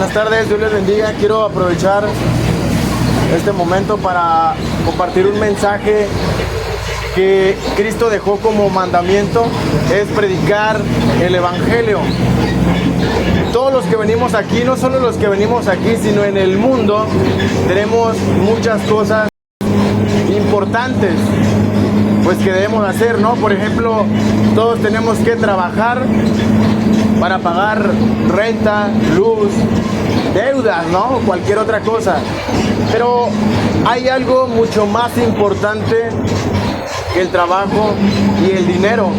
Buenas tardes, Dios les bendiga. Quiero aprovechar este momento para compartir un mensaje que Cristo dejó como mandamiento, es predicar el Evangelio. Todos los que venimos aquí, no solo los que venimos aquí, sino en el mundo, tenemos muchas cosas importantes pues que debemos hacer, ¿no? Por ejemplo, todos tenemos que trabajar para pagar renta, luz, deudas, ¿no? O cualquier otra cosa. Pero hay algo mucho más importante que el trabajo y el dinero.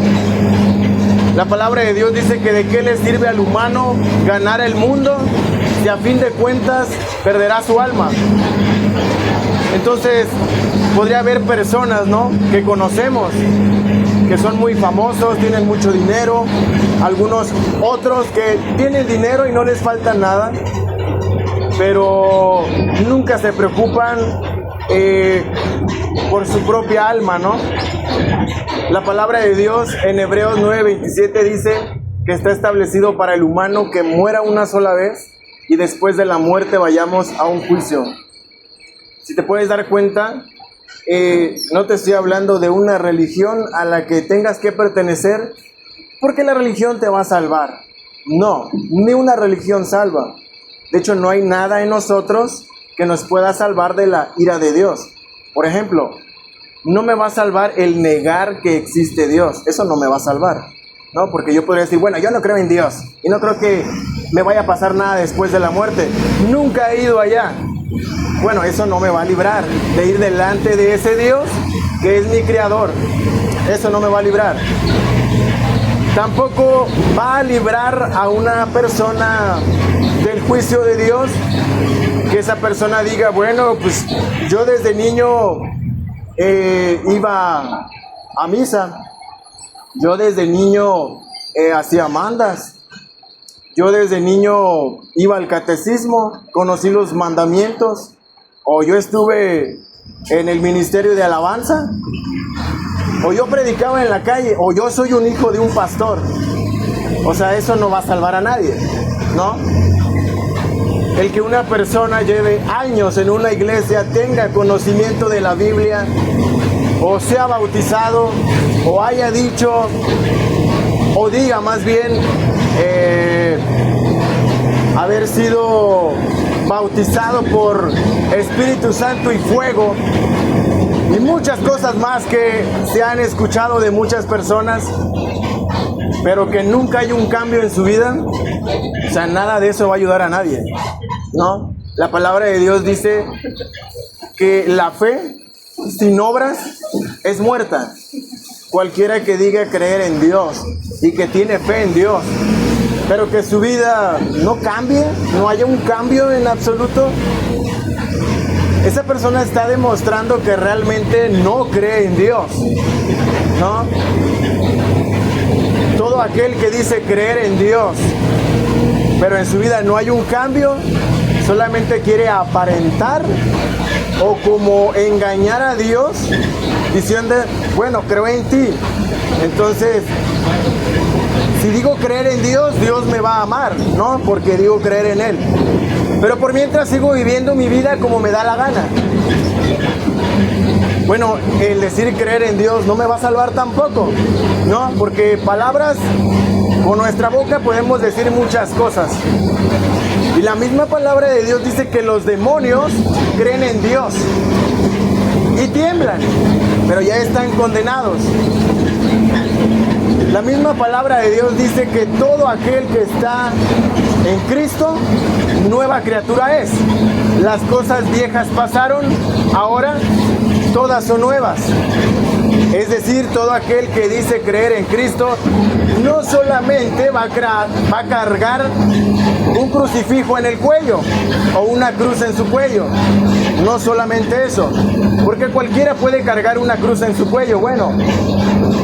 La palabra de Dios dice que de qué le sirve al humano ganar el mundo si a fin de cuentas perderá su alma. Entonces, podría haber personas, ¿no?, que conocemos, que son muy famosos, tienen mucho dinero, algunos otros que tienen dinero y no les falta nada, pero nunca se preocupan por su propia alma, ¿no? La palabra de Dios en Hebreos 9:27 dice que está establecido para el humano que muera una sola vez y después de la muerte vayamos a un juicio. Si te puedes dar cuenta, no te estoy hablando de una religión a la que tengas que pertenecer porque la religión te va a salvar. No, ni una religión salva. De hecho, no hay nada en nosotros que nos pueda salvar de la ira de Dios. Por ejemplo, no me va a salvar el negar que existe Dios. Eso no me va a salvar, ¿no? Porque yo podría decir, bueno, yo no creo en Dios y no creo que me vaya a pasar nada después de la muerte. Nunca he ido allá. Bueno, eso no me va a librar de ir delante de ese Dios que es mi creador. Eso no me va a librar. Tampoco va a librar a una persona del juicio de Dios que esa persona diga, bueno, pues yo desde niño iba a misa, yo desde niño hacía mandas, yo desde niño iba al catecismo, conocí los mandamientos, o yo estuve en el ministerio de alabanza, o yo predicaba en la calle, o yo soy un hijo de un pastor. O sea, eso no va a salvar a nadie, ¿no? El que una persona lleve años en una iglesia, tenga conocimiento de la Biblia, o sea bautizado, o haya dicho, o diga más bien, haber sido bautizado por Espíritu Santo y fuego, y muchas cosas más que se han escuchado de muchas personas, pero que nunca hay un cambio en su vida. O sea, nada de eso va a ayudar a nadie, ¿no? La palabra de Dios dice que la fe sin obras es muerta. Cualquiera que diga creer en Dios y que tiene fe en Dios, pero que su vida no cambie, no haya un cambio en absoluto, esa persona está demostrando que realmente no cree en Dios, ¿no? Todo aquel que dice creer en Dios, pero en su vida no hay un cambio, solamente quiere aparentar o como engañar a Dios diciendo, bueno, creo en ti. Entonces, si digo creer en Dios, Dios me va a amar, ¿no? Porque digo creer en Él. Pero por mientras sigo viviendo mi vida como me da la gana. Bueno, el decir creer en Dios no me va a salvar tampoco, ¿no? Porque palabras, con nuestra boca podemos decir muchas cosas. Y la misma palabra de Dios dice que los demonios creen en Dios y tiemblan, pero ya están condenados. La misma palabra de Dios dice que todo aquel que está en Cristo, nueva criatura es. Las cosas viejas pasaron, ahora todas son nuevas. Es decir, todo aquel que dice creer en Cristo no solamente va a cargar un crucifijo en el cuello o una cruz en su cuello. No solamente eso, porque cualquiera puede cargar una cruz en su cuello. Bueno,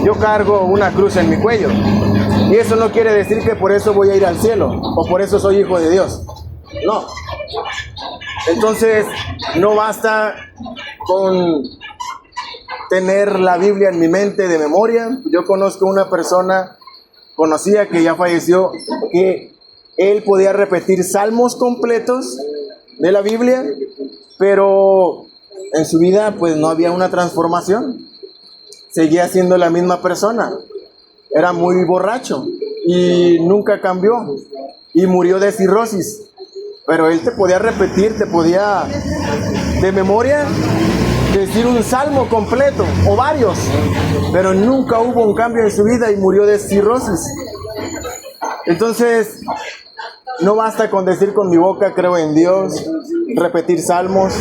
yo cargo una cruz en mi cuello y eso no quiere decir que por eso voy a ir al cielo o por eso soy hijo de Dios. No. Entonces, no basta con tener la Biblia en mi mente de memoria. Yo conozco una persona conocida que ya falleció, que él podía repetir salmos completos de la Biblia, pero en su vida pues no había una transformación. Seguía siendo la misma persona. Era muy borracho y nunca cambió y murió de cirrosis. Pero él te podía repetir, te podía de memoria decir un salmo completo o varios, pero nunca hubo un cambio en su vida y murió de cirrosis. Entonces, no basta con decir con mi boca creo en Dios, repetir salmos,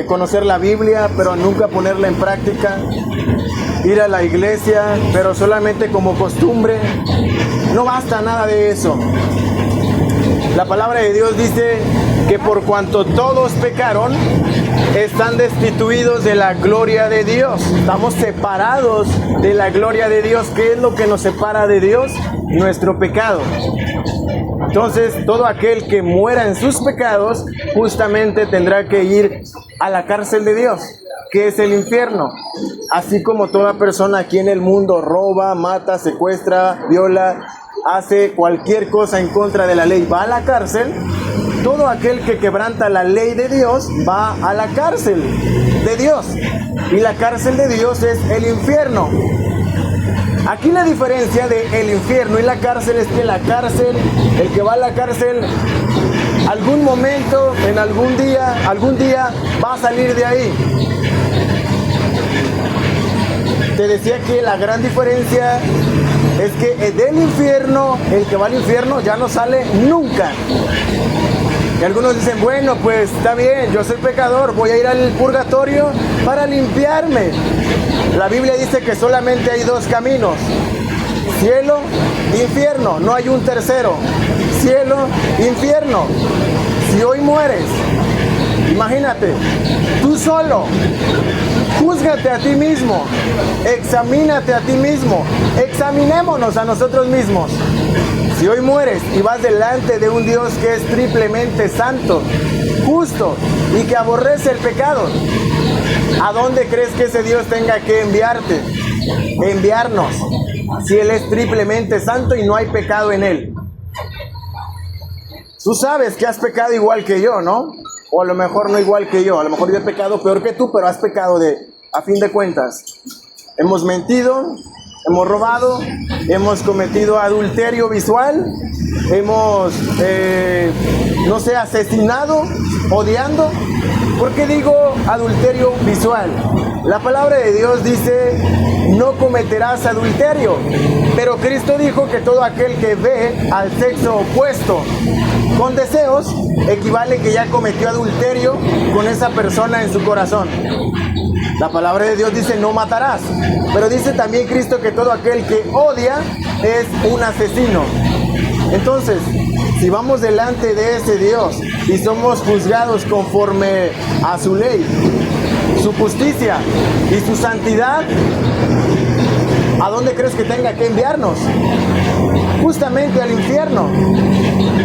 conocer la Biblia, pero nunca ponerla en práctica, ir a la iglesia, pero solamente como costumbre. No basta nada de eso. La palabra de Dios dice que por cuanto todos pecaron, están destituidos de la gloria de Dios. Estamos separados de la gloria de Dios. ¿Qué es lo que nos separa de Dios? Nuestro pecado. Entonces, todo aquel que muera en sus pecados, justamente tendrá que ir a la cárcel de Dios, que es el infierno. Así como toda persona aquí en el mundo roba, mata, secuestra, viola, hace cualquier cosa en contra de la ley, va a la cárcel. Todo aquel que quebranta la ley de Dios va a la cárcel de Dios. Y la cárcel de Dios es el infierno. Aquí la diferencia de el infierno y la cárcel es que la cárcel, el que va a la cárcel, algún momento, en algún día va a salir de ahí. Te decía que la gran diferencia es que del infierno, el que va al infierno ya no sale nunca. Y algunos dicen, bueno, pues está bien, yo soy pecador, voy a ir al purgatorio para limpiarme. La Biblia dice que solamente hay dos caminos, cielo e infierno, no hay un tercero. Cielo, infierno. Si hoy mueres, imagínate, tú solo, júzgate a ti mismo, examínate a ti mismo, examinémonos a nosotros mismos. Si hoy mueres y vas delante de un Dios que es triplemente santo, justo y que aborrece el pecado, ¿a dónde crees que ese Dios tenga que enviarnos? Si Él es triplemente santo y no hay pecado en Él. Tú sabes que has pecado igual que yo, ¿no? O a lo mejor no igual que yo, a lo mejor yo he pecado peor que tú, pero has pecado a fin de cuentas. Hemos mentido, hemos robado, hemos cometido adulterio visual, hemos, asesinado, odiando. ¿Por qué digo adulterio visual? La palabra de Dios dice, no cometerás adulterio. Pero Cristo dijo que todo aquel que ve al sexo opuesto con deseos, equivale que ya cometió adulterio con esa persona en su corazón. La palabra de Dios dice, no matarás. Pero dice también Cristo que todo aquel que odia es un asesino. Entonces, si vamos delante de ese Dios y somos juzgados conforme a su ley, su justicia y su santidad, ¿a dónde crees que tenga que enviarnos? Justamente al infierno.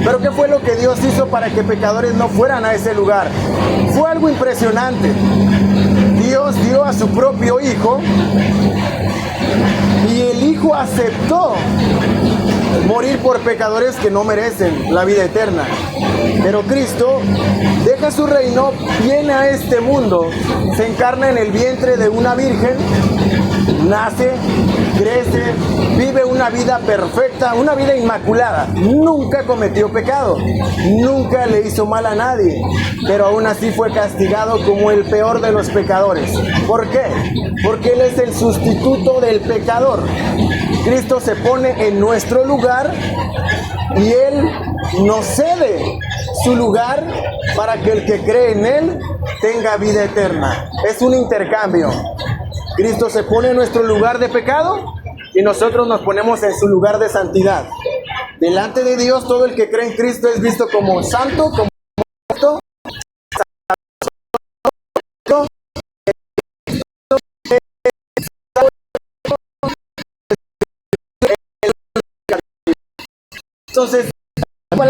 Pero ¿qué fue lo que Dios hizo para que pecadores no fueran a ese lugar? Fue algo impresionante. Dios dio a su propio Hijo y el Hijo aceptó morir por pecadores que no merecen la vida eterna. Pero Cristo deja su reino, viene a este mundo, se encarna en el vientre de una virgen, nace, crece, vive una vida perfecta, una vida inmaculada. Nunca cometió pecado, nunca le hizo mal a nadie, pero aún así fue castigado como el peor de los pecadores. ¿Por qué? Porque Él es el sustituto del pecador. Cristo se pone en nuestro lugar y Él nos cede su lugar para que el que cree en Él tenga vida eterna. Es un intercambio. Cristo se pone en nuestro lugar de pecado y nosotros nos ponemos en su lugar de santidad. Delante de Dios, todo el que cree en Cristo es visto como santo, como justo, entonces, Juan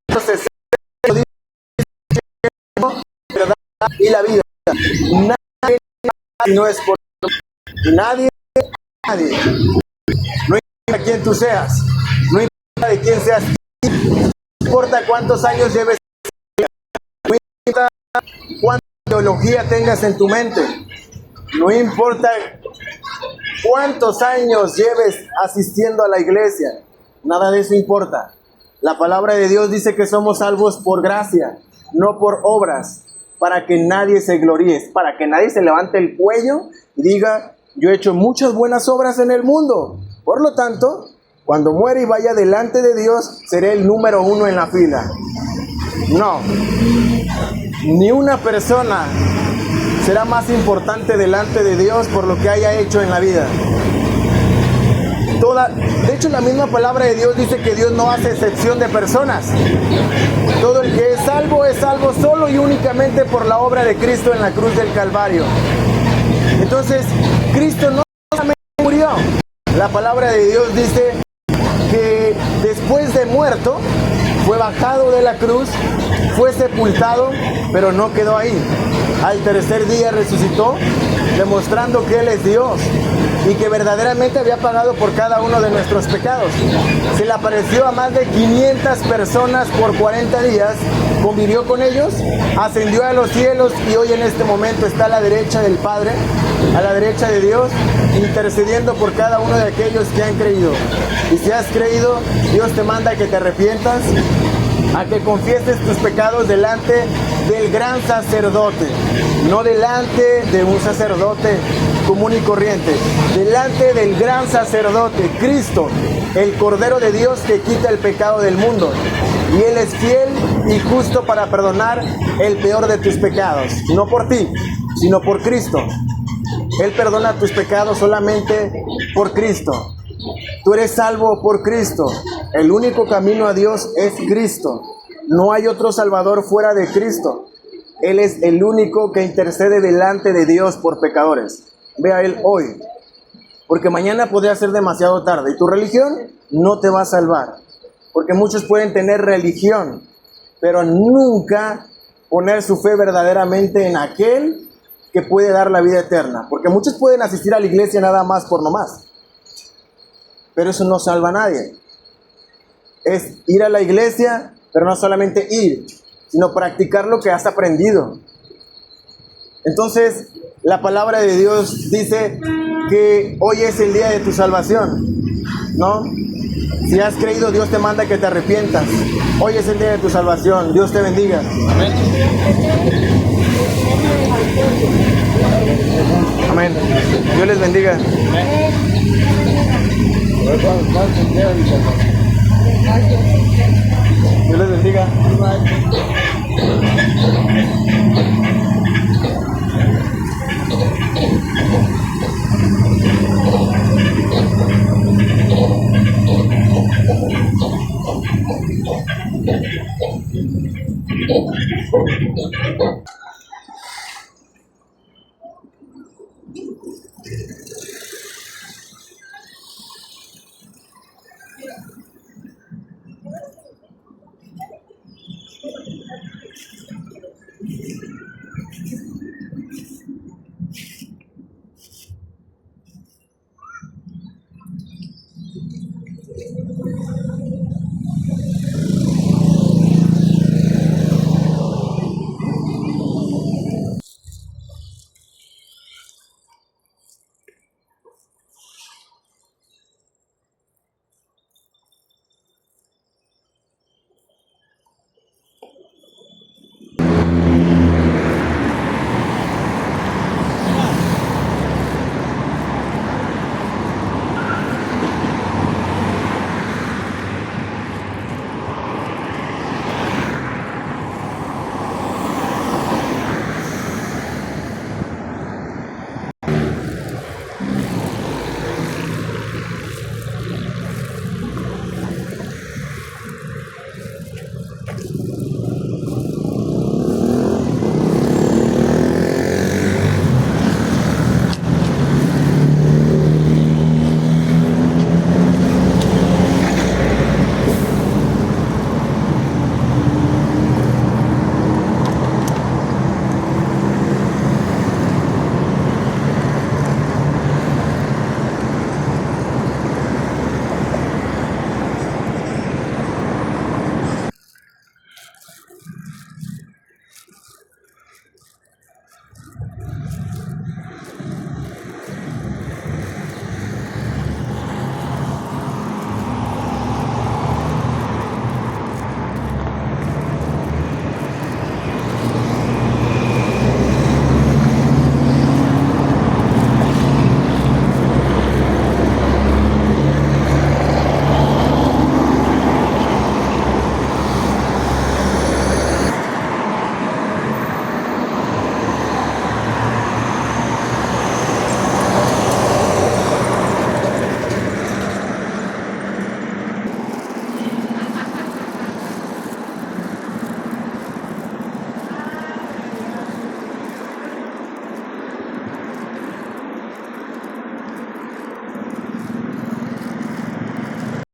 16 verdad y la vida. Nadie no es por nadie. No importa quién tú seas. quién seas, no importa cuántos años lleves, no importa cuánta ideología tengas en tu mente, no importa cuántos años lleves asistiendo a la iglesia, nada de eso importa. La palabra de Dios dice que somos salvos por gracia, no por obras, para que nadie se gloríe, para que nadie se levante el cuello y diga, yo he hecho muchas buenas obras en el mundo. Por lo tanto, cuando muera y vaya delante de Dios, seré el número 1 en la fila. No, ni una persona será más importante delante de Dios por lo que haya hecho en la vida. De hecho, la misma palabra de Dios dice que Dios no hace excepción de personas. Todo el que es salvo solo y únicamente por la obra de Cristo en la cruz del Calvario. Entonces, Cristo no solamente murió. La palabra de Dios dice que después de muerto, fue bajado de la cruz, fue sepultado, pero no quedó ahí. Al tercer día resucitó, demostrando que Él es Dios y que verdaderamente había pagado por cada uno de nuestros pecados. Se le apareció a más de 500 personas por 40 días, convivió con ellos, ascendió a los cielos y hoy en este momento está a la derecha del Padre, a la derecha de Dios, intercediendo por cada uno de aquellos que han creído. Y si has creído, Dios te manda a que te arrepientas, a que confieses tus pecados delante del gran sacerdote, no delante de un sacerdote común y corriente, delante del gran sacerdote, Cristo, el Cordero de Dios que quita el pecado del mundo. Y Él es fiel y justo para perdonar el peor de tus pecados, no por ti, sino por Cristo. Él perdona tus pecados solamente por Cristo. Tú eres salvo por Cristo. El único camino a Dios es Cristo. No hay otro Salvador fuera de Cristo. Él es el único que intercede delante de Dios por pecadores. Ve a Él hoy, porque mañana podría ser demasiado tarde y tu religión no te va a salvar. Porque muchos pueden tener religión, pero nunca poner su fe verdaderamente en aquel que puede dar la vida eterna. Porque muchos pueden asistir a la iglesia nada más por nomás, pero eso no salva a nadie. Es ir a la iglesia, pero no solamente ir, sino practicar lo que has aprendido. Entonces, la palabra de Dios dice que hoy es el día de tu salvación, ¿no? Si has creído, Dios te manda que te arrepientas. Hoy es el día de tu salvación. Dios te bendiga. Amén. Amén. Dios les bendiga. Dios les bendiga.